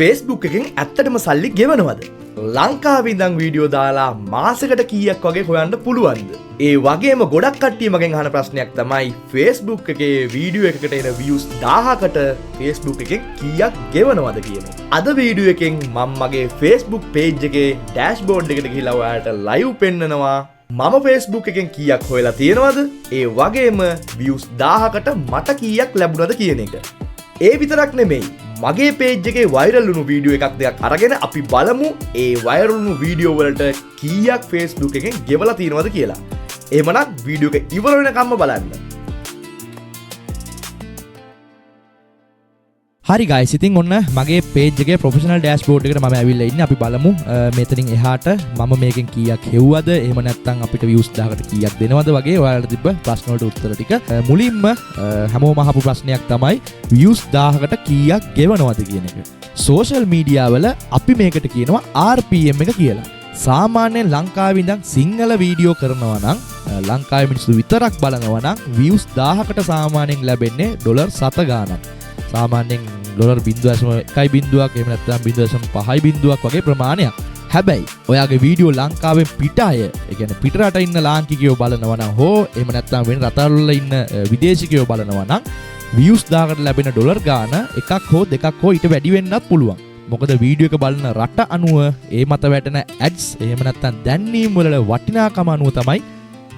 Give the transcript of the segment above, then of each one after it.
Facebook එකෙන් ඇත්තටම සල්ලි ගෙවනවද? ලංකාවේ ඉඳන් වීඩියෝ දාලා මාසෙකට කීයක් වගේ හොයන්න පුළුවන්ද? ඒ වගේම ගොඩක් කට්ටිය මගෙන් අහන ප්‍රශ්නයක් තමයි Facebook එකේ වීඩියෝ එකකට එන views 1000කට Facebook එකෙන් කීයක් ගෙවනවද කියන එක. අද වීඩියෝ එකෙන් මම මගේ Facebook page එකේ dashboard එකට ගිහිල්ලා ඔයාලට live පෙන්නනවා. මම Facebook එකෙන් කීයක් හොයලා තියෙනවද? ඒ වගේම views 1000කට මට කීයක් ලැබුණාද කියන එක. ඒ විතරක් නෙමෙයි. මගේ page එකේ viral වුණු වීඩියෝ එකක් දෙකක් අරගෙන අපි බලමු ඒ viral වුණු වීඩියෝ වලට කීයක් Facebook එකෙන් ගෙවලා තියෙනවද කියලා. එහෙමනම් වීඩියෝ එක ඉවර වෙනකම්ම බලන්න. හරි guys, ඉතින් ඔන්න මගේ page එකේ professional dashboard එකට මම ඇවිල්ලා ඉන්නේ. අපි බලමු මෙතනින් එහාට මම මේකෙන් කීයක් හෙව්වද, එහෙම නැත්නම් අපිට views 1000කට කීයක් දෙනවද වගේ ඔයාලට තිබ්බ ප්‍රශ්න වලට උත්තර ටික. මුලින්ම හැමෝම අහපු ප්‍රශ්නයක් තමයි views 1000කට කීයක් ගෙවනවද කියන එක. social media වල අපි මේකට කියනවා RPM එක කියලා. සාමාන්‍යයෙන් ලංකාවේ ඉඳන් සිංහල වීඩියෝ කරනවා නම් ලංකාවේ මිනිස්සු විතරක් බලනවා නම් views 1000කට සාමාන්‍යයෙන් ලැබෙන්නේ $7 ගාණක්. සාමාන්‍යයෙන් $0.1ක් එහෙම නැත්නම් 0.5ක් වගේ ප්‍රමාණයක්. හැබැයි ඔයාගේ වීඩියෝ ලංකාවෙන් පිට අය, ඒ කියන්නේ පිට රට ඉන්න ලාංකිකයෝ බලනවා නම් හෝ එහෙම නැත්නම් වෙන රටවල ඉන්න විදේශිකයෝ බලනවා නම් views 1000කට ලැබෙන ඩොලර් ගාණ එකක් හෝ දෙකක් හෝ ඊට වැඩි වෙන්නත් පුළුවන්. මොකද වීඩියෝ එක බලන රට අනුව ඒ මත වැටෙන ads එහෙම නැත්නම් දැන්වීම් වල වටිනාකම අනුව තමයි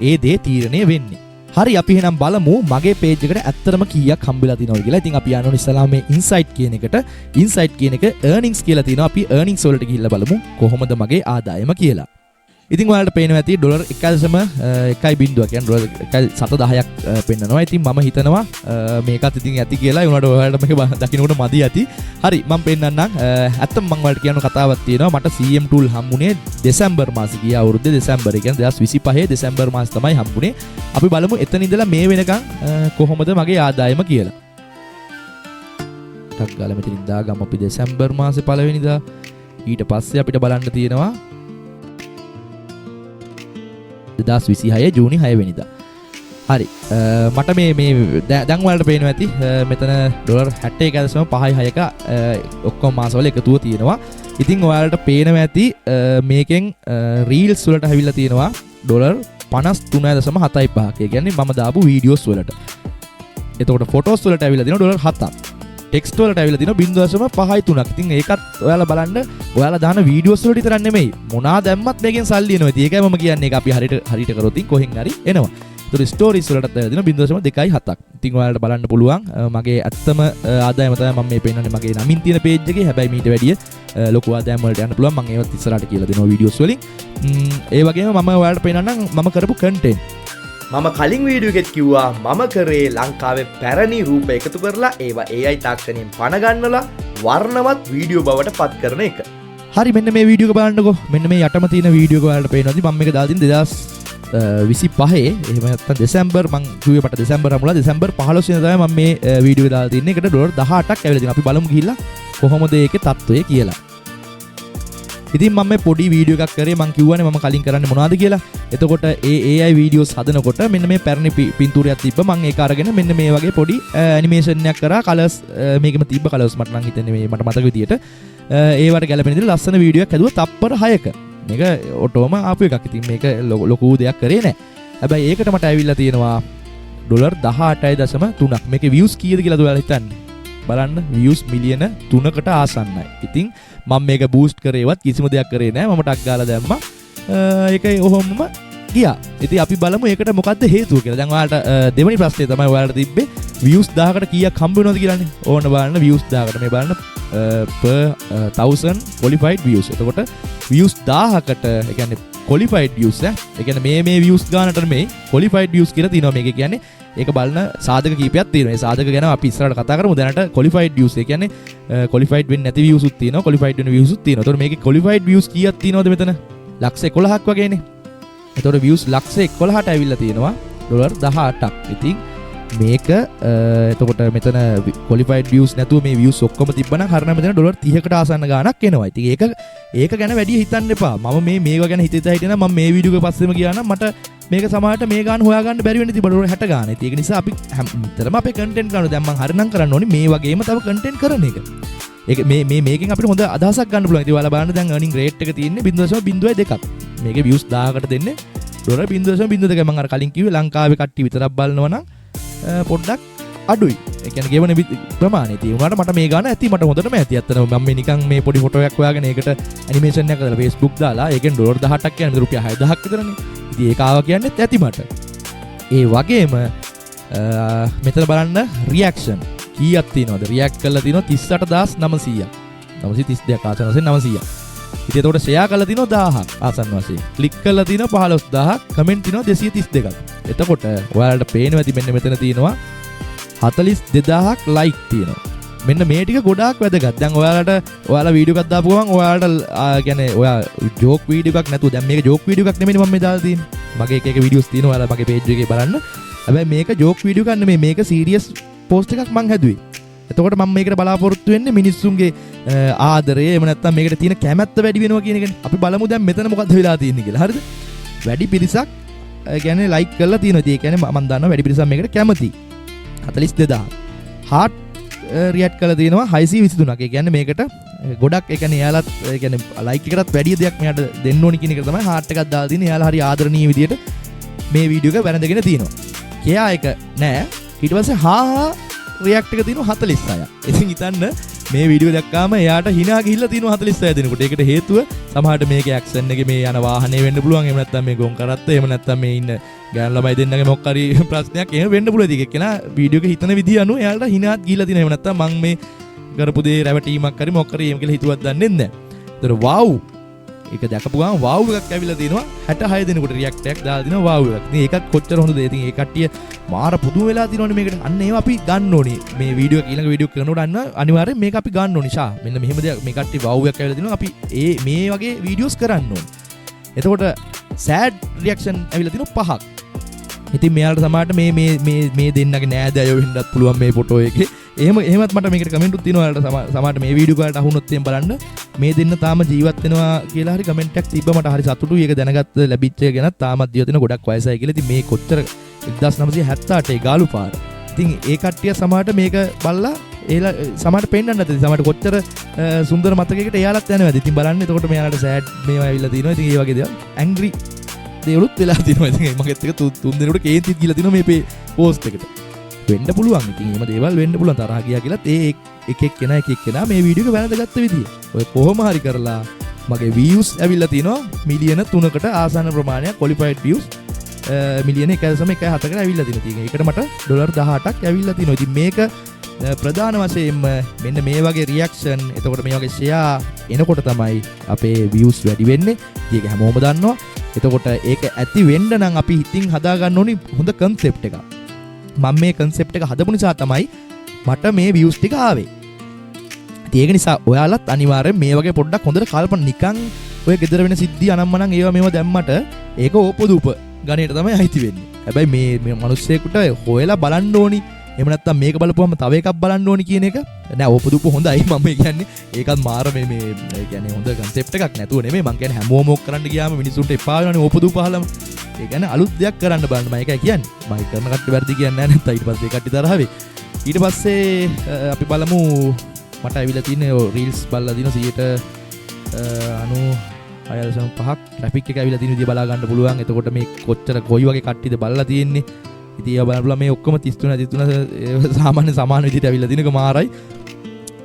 ඒ දේ තීරණය වෙන්නේ. හරි, අපි එහෙනම් බලමු මගේ page එකට ඇත්තටම කීයක් හම්බෙලා තියෙනවද කියලා. ඉතින් අපි යනවා ඉස්සලා මේ insight කියන එකට. insight කියන එක earnings කියලා තියෙනවා. අපි earnings වලට ගිහිල්ලා බලමු කොහොමද මගේ ආදායම කියලා. ඉතින් ඔයාලට පේනවා ඇති $1.1 කියන්නේ $1.710ක් පෙන්නනවා. ඉතින් මම හිතනවා මේකත් ඉතින් ඇති කියලා. ඒ උනාට ඔයාලට මේක දකින්නකොට මදි ඇති. හරි, මම පෙන්නන්නම්. ඇත්තම මම ඔයාලට කියන්න කතාවක් තියෙනවා. මට CM tool හම්බුනේ දෙසැම්බර් මාසේ ගිය අවුරුද්දේ දෙසැම්බර්, කියන්නේ 2025 දෙසැම්බර් මාසේ තමයි හම්බුනේ. අපි බලමු එතන ඉඳලා මේ වෙනකන් කොහොමද මගේ ආදායම කියලා. ටක් ගාලා මෙතනින් දාගමු අපි දෙසැම්බර් මාසේ පළවෙනිදා. ඊට පස්සේ අපිට බලන්න තියෙනවා 2026 ජූනි 6 වෙනිදා. හරි, මට මේ දැන් ඔයාලට පේනවා ඇති මෙතන $61.56ක ඔක්කොම මාසවල එකතුව තියෙනවා. ඉතින් ඔයාලට පේනවා ඇති මේකෙන් රීල්ස් වලට හැවිලා තියෙනවා $53.75. ඒ කියන්නේ මම දාපු වීඩියෝස් වලට. එතකොට ෆොටෝස් වලට ඇවිල්ලා තියෙනවා $7ක්. ටෙක්ස්ට් වලට ඇවිල්ලා තියෙනවා 0.53ක්. ඉතින් ඒකත් ඔයාලා බලන්න, ඔයාලා දාන වීඩියෝස් වලට විතරක් නෙමෙයි මොනා දැම්මත් මේකෙන් සල්ලි එනවා. ඉතින් ඒකයි මම කියන්නේ ඒක අපි හරියට කරොත් කොහෙන් හරි එනවා. ඒතර ස්ටෝරීස් වලටත් ඇවිල්ලා තියෙනවා 0.27ක්. ඉතින් ඔයාලට බලන්න පුළුවන් මගේ ඇත්තම ආදායම තමයි මම මේ පෙන්නන්නේ මගේ නමින් තියෙන page එකේ. හැබැයි මීට වැඩිය ලොකු ආදායම් වලට යන්න පුළුවන්. මම ඒවත් ඉස්සරහට කියලා දෙනවා වීඩියෝස් වලින්. ඒ වගේම මම ඔයාලට පෙන්නන්නම් මම කරපු content. මම කලින් වීඩියෝ එකෙත් කිව්වා මම කරේ ලංකාවේ පැරණි රූප එකතු කරලා ඒවා AI තාක්ෂණයෙන් පණ ගන්නලා වර්ණවත් වීඩියෝ බවට පත් කරන එක. හරි, මෙන්න මේ වීඩියෝ එක බලන්නකෝ. මෙන්න මේ යටම තියෙන වීඩියෝ එක ඔයාලට පේනවාද? මම මේක දාලා තියෙන 2025 එහෙම නැත්නම් දෙසැම්බර්, මං කිව්වේ මට දෙසැම්බර් හමුලා දෙසැම්බර් 15 වෙනිදා තමයි මම මේ වීඩියෝ එක දාලා තින්නේ. ඒකට $18ක් ඇවිල්ලා තියෙනවා. අපි බලමු ගිහිල්ලා කොහොමද ඒකේ තත්ත්වය කියලා. ඉතින් මම මේ පොඩි වීඩියෝ එකක් කරේ. මං කිව්වනේ මම කලින් කරන්නේ මොනවද කියලා. එතකොට ඒ AI වීඩියෝස් හදනකොට මෙන්න මේ පැරණි පින්තූරයක් තිබ්බ. මම ඒක අරගෙන මෙන්න මේ වගේ පොඩි ඇනිමේෂන් එකක් කරා. කලර්ස් මේකෙම තිබ්බ කලර්ස් මට නම් හිතෙන්නේ මේ මට මතක විදියට ඒවට ගැලපෙන විදිහට ලස්සන වීඩියෝ එකක් හැදුවා තප්පර 6ක. මේක ඔටෝම ආපු එකක්. ඉතින් මේක ලොකු දෙයක් කරේ නැහැ. හැබැයි ඒකට මට ඇවිල්ලා තියෙනවා $18.3ක්. මේකේ views කීයද කියලා ඔයාලා හිතන්නේ? බලන්න, views මිලියන 3කට ආසන්නයි. ඉතින් මම මේක බූස්ට් කරේවත් කිසිම දෙයක් කරේ නැහැ. මම ටක් ගාලා දැම්මා. ඒකයි ඔහොමම ගියා. ඉතින් අපි බලමු ඒකට මොකද්ද හේතුව කියලා. දැන් ඔයාලට දෙවෙනි ප්‍රශ්නේ තමයි ඔයාලට තිබ්බේ views 1000කට කීයක් හම්බ වෙනවද කියලානේ. ඕන බලන්න views 1000කට මේ බලන්න per 1000 qualified views. එතකොට views 1000කට ඒ කියන්නේ qualified views ඒ කියන්නේ මේ views ගානට මේ qualified views කියලා තියෙනවා. මේක කියන්නේ ඒක බලන සාධක කීපයක් තියෙනවා. ඒ සාධක ගැන අපි ඉස්සරහට කතා කරමු. දැනට qualified views ඒ කියන්නේ qualified වෙන්නේ නැති views උත් තියෙනවා, qualified වෙන views උත් තියෙනවා. එතකොට මේකේ qualified views කීයක් තියෙනවද මෙතන? 11,000ක් වගේනේ. එතකොට views 11,000ට ඇවිල්ලා තියෙනවා $18ක්. ඉතින් මේක එතකොට මෙතන qualified views නැතුව මේ views ඔක්කොම තිබ්බනම් හරිනම් මෙතන $30කට ආසන්න ගාණක් එනවා. ඉතින් ඒක ගැන වැඩි හිතන්න එපා. මම මේවා ගැන හිතේන මම මේ වීඩියෝ එක පස්සෙම ගියා නම් මට මේක සමහරට මේ ගාන හොයාගන්න බැරි වෙන්න තිබ්බ $60 ගාන. ඒක නිසා අපි හැමතරම අපේ content කරනවා. දැන් මම හරිනම් කරන්න ඕනේ මේ වගේම තව content කරන එක. ඒක මේකෙන් අපිට හොඳ අදහසක් ගන්න පුළුවන්. ඉතින් ඔයාලා බලන්න දැන් earning rate එක තියෙන්නේ 0.02ක්. මේකේ views 1000කට දෙන්නේ $0.02. මම අර කලින් කිව්වේ ලංකාවේ කට්ටිය විතරක් බලනවා නම් පොඩ්ඩක් අඩුයි. ඒ කියන්නේ ගෙවන ප්‍රමාණය තියෙන උනාට මට මේ ගාන ඇති මට හොඳටම ඇති. ඇත්තටම මම මේ නිකන් මේ පොඩි ෆොටෝ එකක් හොයාගෙන ඒකට ඇනිමේෂන් එකක් කරලා Facebook දාලා ඒකෙන් $18ක් කියන්නේ රුපියල් 6000ක් විතරනේ. ඉතින් ඒක ආවා කියන්නේත් ඇති මට. ඒ වගේම මෙතන බලන්න රියැක්ෂන් කීයක් තියෙනවද? රියැක්ට් කරලා තියෙනවා 38900ක්. 932ක් ආසන්න වශයෙන් 900ක්. ඉතින් එතකොට ෂෙයා කරලා තියෙනවා 1000ක් ආසන්න වශයෙන්. ක්ලික් කරලා තියෙනවා 15000ක්. කමෙන්ට් තියෙනවා 232ක්. එතකොට ඔයාලට පේනවා ඇති මෙන්න මෙතන තියෙනවා 42000ක් ලයික් තියෙනවා. මෙන්න මේ ටික ගොඩාක් වැදගත්. දැන් ඔයාලා වීඩියෝ එකක් දාපු ගමන් ඔයාලට කියන්නේ ඔයා ජෝක් වීඩියෝ එකක් නැතුව දැන් මේක ජෝක් වීඩියෝ එකක් නෙමෙයි මම මේ දාලා තියෙන්නේ. මගේ එක වීඩියෝස් තියෙනවා ඔයාලා මගේ පේජ් එකේ බලන්න. හැබැයි මේක ජෝක් වීඩියෝ එකක් නෙමෙයි මේක සීරියස් පෝස්ට් එකක් මං හැදුවේ. එතකොට මම මේකට බලාපොරොත්තු වෙන්නේ මිනිස්සුන්ගේ ආදරය එහෙම නැත්නම් මේකට තියෙන කැමැත්ත වැඩි වෙනවා කියන එකනේ. අපි බලමු දැන් මෙතන මොකද්ද වෙලා තියෙන්නේ කියලා. හරිද? වැඩි පිරිසක් කියන්නේ ලයික් කරලා තියෙනවා. ඒ කියන්නේ මම දන්නවා වැඩි පිරිසක් මේකට කැමති. 42000. හાર્ට් රියැක්ට් කරලා තියෙනවා 623ක්. ඒ කියන්නේ මේකට ගොඩක් ඒ කියන්නේ එයාලත් ඒ කියන්නේ ලයික් එකටත් වැඩි දෙයක් මෙයාට දෙන්න ඕනි කියන එක තමයි හાર્ට් එකක් දාලා තියෙන්නේ. එයාලා හරි ආදරණීය විදියට මේ වීඩියෝ එක වැරඳගෙන තියෙනවා. කෙයා එක නෑ. ඊට පස්සේ හා රියැක්ට් එක තියෙනවා 46ක්. ඉතින් හිතන්න මේ වීඩියෝ දැක්කාම එයාට hina ගිහිල්ලා තියෙනවා 46 දෙනෙකුට. ඒකට හේතුව සමහරට මේකේ ඇක්ෂන් එකේ මේ යන වාහනේ වෙන්න පුළුවන්. එහෙම නැත්නම් මේ ගොන් කරත්ත. එහෙම නැත්නම් මේ ඉන්න ගෑනු ළමයි දෙන්නගේ මොකක් හරි ප්‍රශ්නයක් එහෙම වෙන්න පුළුවන්. ඒක එක්කෙනා වීඩියෝ එක හිතන විදිය අනුව එයාලට hinaත් ගිහිල්ලා තියෙනවා. එහෙම නැත්නම් මං මේ කරපු දේ රැවටීමක් හරි මොකක් හරි එහෙම කියලා හිතුවක් දන්නේ නැහැ. ඒතර වව් ඒක දැකපු ගමන් වව් එකක් ඇවිල්ලා තිනවා 66 දෙනෙකුට රියැක්ට් එකක් දාලා තිනවා වව් එකක්. ඉතින් ඒකත් කොච්චර හොඳද? ඉතින් ඒ කට්ටිය මාර පුදුම වෙලා තිනවනේ මේකට. අන්න ඒව අපි ගන්න ඕනේ. මේ වීඩියෝ එක ඊළඟ වීඩියෝ කරනකොට අන්න අනිවාර්යෙන් මේක අපි ගන්න ඕනේ. ෂා මෙන්න මෙහෙම දෙයක් මේ කට්ටිය වව් එකක් ඇවිල්ලා තිනවා. අපි මේ වගේ වීඩියෝස් කරන්න ඕනේ. එතකොට සෑඩ් රියැක්ෂන් ඇවිල්ලා තිනවා 5ක්. ඉතින් මෙයාලට සමහරට මේ දෙන්නගේ නෑදෑයෝ වෙන්නත් පුළුවන් මේ ෆොටෝ එකේ. එහෙමත් මට මේකට කමෙන්ට් උත් තියෙනවා. ඔයාලට සමහරට මේ වීඩියෝ එකකට අහුනොත් එහෙම බලන්න මේ දෙන්න තාම ජීවත් වෙනවා කියලා හරි කමෙන්ට් එකක් තිබ්බ. මට හරි සතුටුයි. ඒක දැනගත්ත ලැබිච්ච එක ගැන තාමත් ජීවත් වෙන ගොඩක් වයසයි කියලා. ඉතින් මේ කොච්චර 1978 ගාලු පාර. ඉතින් ඒ කට්ටිය සමහරට මේක බලලා ඒලා සමහරට පෙන්නන්න නැති. සමහරට කොච්චර සුන්දර මතකයකට එයාලත් යනවා. ඉතින් බලන්න. එතකොට මෙයාලට සෑඩ් මේවා ඇවිල්ලා තිනවා. ඉතින් ඒ වගේ දේවල් ඇන්ග්‍රි දේවලුත් වෙලා තිනවා. ඉතින් මගෙත් එක තුන් දෙනෙකුට කේන්තිත් ගිහලා තිනවා මේ පෝස්ට් එකට. වෙන්න පුළුවන්. ඉතින් එහෙම දේවල් වෙන්න පුළුවන්. තරහ ගියා කියලාත් ඒ එක එක්කෙනා මේ වීඩියෝ එක වැරදගත්ත විදිය. ඔය කොහොම හරි කරලා මගේ views ඇවිල්ලා තිනවා මිලියන 3කට ආසන්න ප්‍රමාණයක්. qualified views මිලියන 1.1.7කට ඇවිල්ලා තිනවා. ඉතින් ඒකට මට $18ක් ඇවිල්ලා තිනවා. ඉතින් මේක ප්‍රධාන වශයෙන්ම මෙන්න මේ වගේ රියැක්ෂන් එතකොට මේ වගේ ෂෙයා එනකොට තමයි අපේ views වැඩි වෙන්නේ. ඒක හැමෝම දන්නවා. එතකොට ඒක ඇති වෙන්න නම් අපි හිතින් හදා ගන්න ඕනි හොඳ concept එකක්. මම මේ concept එක හදපු නිසා තමයි මට මේ views ටික ආවේ. ඒක නිසා ඔයාලත් අනිවාර්යෙන් මේ වගේ පොඩ්ඩක් හොඳට කල්පනා නිකන් ඔය ගෙදර වෙන සිද්ධි අනම්මනම් ඒවා මේව දැම්මට ඒක ඕපදූප ගණේට තමයි අයිති වෙන්නේ. හැබැයි මේ මිනිස්සෙකුට හොයලා බලන්න ඕනි. එහෙම නැත්නම් මේක බලපුවම තව එකක් බලන්න ඕනි කියන එක නෑ ඕපදූප හොඳයි. මම කියන්නේ ඒකත් මාර මේ කියන්නේ හොඳ concept එකක් නැතුව නෙමෙයි. මම කියන්නේ හැමෝම ඕක කරන්න ගියාම මිනිස්සුන්ට එපා වෙනවනේ ඕපදූප අහලම. ඒ කියන්නේ අලුත් දෙයක් කරන්න බලන්න මම ඒකයි කියන්නේ. මම කරන කට්ටිය වැරදි කියන්නේ නැහැ නැත්නම් ඊට පස්සේ කට්ටිය තරහ වෙයි. ඊට පස්සේ අපි බලමු මට ඇවිල්ලා තියෙන රීල්ස් බලලා දින 96.5ක් ට්‍රැෆික් එක ඇවිල්ලා තියෙන විදිය බලා ගන්න පුළුවන්. එතකොට මේ කොච්චර කොයි වගේ කට්ටියද බලලා තියෙන්නේ. ඉතින් ඒවා බලන්න පුළුවන්. මේ ඔක්කොම 33 සාමාන්‍ය සමාන විදියට ඇවිල්ලා තියෙනක මාරයි.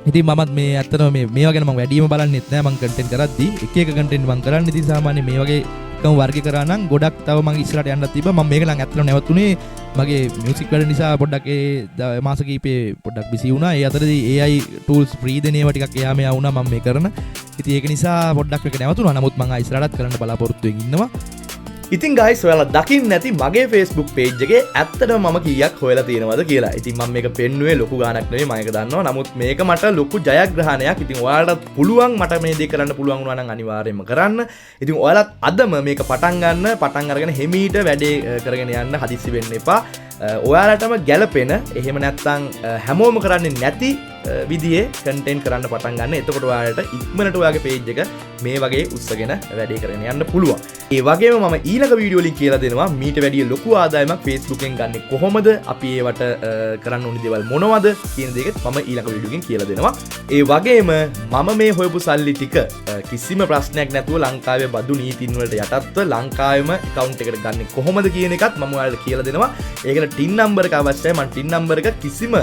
ඉතින් මමත් මේ ඇත්තටම මේවා ගැන මම වැඩිම බලන්නෙත් නෑ. මම කන්ටෙන්ට් කරද්දී එක කන්ටෙන්ට් මම කරන්නේ. ඉතින් සාමාන්‍ය මේ වගේ එකම වර්ග කරා නම් ගොඩක් තව මම ඉස්සරහට යන්නත් තිබ්බා. මම මේක නම් ඇත්තටම නැවතුනේ මගේ මියුසික් වැඩ නිසා පොඩ්ඩක් ඒ මාස කිහිපේ පොඩ්ඩක් බිසි වුණා. ඒ අතරදී AI tools free දෙන ඒවා ටිකක් එයා මෙයා වුණා මම මේ කරන. ඉතින් ඒක නිසා පොඩ්ඩක් මේක නැවතුණා. නමුත් මම ඉස්සරහටත් කරන්න බලාපොරොත්තු වෙමින් ඉන්නවා. ඉතින් guys ඔයාලා දකින්න නැති මගේ Facebook page එකේ ඇත්තටම මම කීයක් හොයලා තියෙනවද කියලා. ඉතින් මම මේක පෙන්නුවේ ලොකු ගාණක් නෙවෙයි මම ඒක දන්නවා. නමුත් මේක මට ලොකු ජයග්‍රහණයක්. ඉතින් ඔයාලට පුළුවන් මට මේ දේ කරන්න පුළුවන් වුණා නම් අනිවාර්යයෙන්ම කරන්න. ඉතින් ඔයාලත් අදම මේක පටන් අරගෙන හිමීට වැඩේ කරගෙන යන්න හදිස්සි වෙන්න එපා. ඔයාලටම ගැළපෙන එහෙම නැත්නම් හැමෝම කරන්නේ නැති විදිහේ කන්ටෙන්ට් කරන්න පටන් ගන්න. එතකොට ඔයාලට ඉක්මනට ඔයාගේ පේජ් එක මේ වගේ උස්සගෙන වැඩේ කරගෙන යන්න පුළුවන්. ඒ වගේම මම ඊළඟ වීඩියෝ වලින් කියලා දෙනවා මීට වැඩිය ලොකු ආදායමක් Facebook එකෙන් ගන්න කොහොමද, අපි ඒවට කරන්න ඕනි දේවල් මොනවද කියන දේත් මම ඊළඟ වීඩියෝ එකෙන් කියලා දෙනවා. ඒ වගේම මම මේ හොයපු සල්ලි ටික කිසිම ප්‍රශ්නයක් නැතුව ලංකාවේ බදු නීතින් වලට යටත්ව ලංකාවෙම account එකට ගන්න කොහොමද කියන එකත් මම ඔයාලට කියලා දෙනවා. ඒකට TIN number එක අවශ්‍යයි. මම TIN number එක කිසිම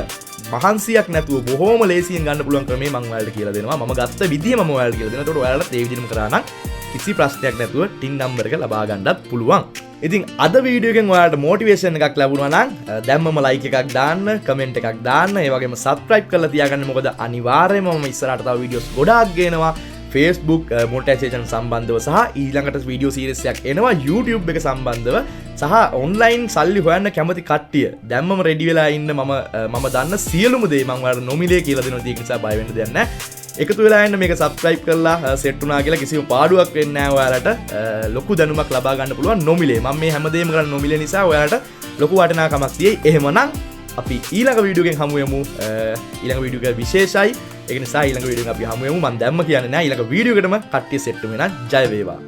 මහන්සියක් නැතුව බොහොම ලේසියෙන් ගන්න පුළුවන් ක්‍රමේ මම ඔයාලට කියලා දෙනවා. මම ගත්ත විදිය මම ඔයාලට කියලා දෙනවා. ඒකට ඔයාලට ඒ විදිහටම කරා නම් කිසි ප්‍රශ්නයක් නැතුව TIN number එක ලබා ගන්නත් පුළුවන්. ඉතින් අද වීඩියෝ එකෙන් ඔයාලට මොටිවේෂන් එකක් ලැබුණා නම් දැම්මම like එකක් දාන්න, කමෙන්ට් එකක් දාන්න, ඒ වගේම subscribe කරලා තියාගන්න. මොකද අනිවාර්යයෙන්ම මම ඉස්සරහට තව වීඩියෝස් ගොඩාක් ගේනවා. Facebook monetization සම්බන්ධව සහ ඊළඟට වීඩියෝ සීරීස් එකක් එනවා YouTube එක සම්බන්ධව සහ ඔන්ලයින් සල්ලි හොයන්න කැමති කට්ටිය දැම්මම රෙඩි වෙලා ඉන්න මම දන්න සියලුම දේ මම ඔයාලට නොමිලේ කියලා දෙනවා. ඒක නිසා බය වෙන්න දෙයක් නැහැ. එකතු වෙලා ඉන්න මේක subscribe කරලා set වුණා කියලා කිසිම පාඩුවක් වෙන්නේ නැහැ. ඔයාලට ලොකු දැනුමක් ලබා ගන්න පුළුවන් නොමිලේ. මම මේ හැමදේම කරන්නේ නොමිලේ නිසා ඔයාලට ලොකු වටිනාකමක් තියෙයි. එහෙමනම් අපි ඊළඟ වීඩියෝ එකෙන් හමු වෙමු. ඊළඟ වීඩියෝ එක විශේෂයි. ඒක නිසා ඊළඟ වීඩියෝ එක අපි හමු වෙමු. මම දැම්ම කියන්නේ නැහැ ඊළඟ වීඩියෝ එකටම කට්ටිය සෙට් වෙනවා. ජය වේවා.